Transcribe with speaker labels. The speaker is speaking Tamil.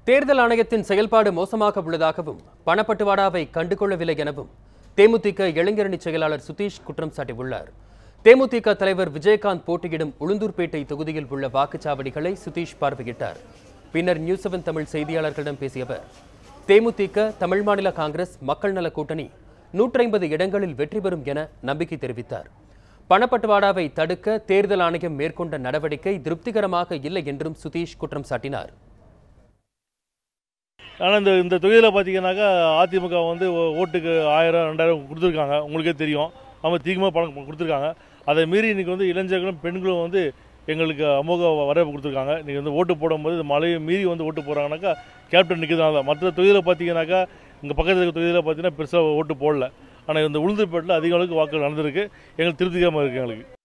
Speaker 1: தேர்தல் ஆணையத்தின் செயல்பாடு மோசமாக உள்ளதாகவும் பணப்பட்டுவாடாவை கண்டுகொள்ளவில்லை எனவும் தேமுதிக இளைஞரணி செயலாளர் சுதீஷ் குற்றம் சாட்டியுள்ளார். தேமுதிக தலைவர் விஜயகாந்த் போட்டியிடும் உளுந்தூர்பேட்டை தொகுதியில் உள்ள வாக்குச்சாவடிகளை சுதீஷ் பார்வையிட்டார். பின்னர் நியூஸ் 7 தமிழ் செய்தியாளர்களிடம் பேசிய அவர், தேமுதிக தமிழ் மாநில காங்கிரஸ் மக்கள் நல கூட்டணி 150 இடங்களில் வெற்றி பெறும் என நம்பிக்கை தெரிவித்தார். பணப்பட்டுவாடாவை தடுக்க தேர்தல் ஆணையம் மேற்கொண்ட நடவடிக்கை திருப்திகரமாக இல்லை என்றும் சுதீஷ் குற்றம் சாட்டினார்.
Speaker 2: ஆனால் இந்த தொகுதியில் பார்த்தீங்கன்னாக்கா அதிமுக ஓட்டுக்கு 1000 2000 கொடுத்துருக்காங்க. உங்களுக்கே தெரியும், அவங்க தீவிரமாக பணம் கொடுத்துருக்காங்க. அதை மீறி இன்றைக்கி இளைஞர்களும் பெண்களும் எங்களுக்கு அமோக வரவேற்பு கொடுத்துருக்காங்க. இன்றைக்கி ஓட்டு போடும்போது மழையை மீறி ஓட்டு போகிறாங்கனாக்கா கேப்டன் நிற்கிறதுனால தான். மற்ற தொகுதியில் பார்த்தீங்கன்னாக்கா இங்கே பக்கத்தில் இருக்க தொகுதியில் பார்த்தீங்கன்னா பெருசாக ஓட்டு போடல. ஆனால் இந்த உளுந்தூர்பேட்டில் அதிக அளவுக்கு வாக்குகள் நடந்திருக்கு. எங்களுக்கு திருப்திகரமாக இருக்குது. எங்களுக்கு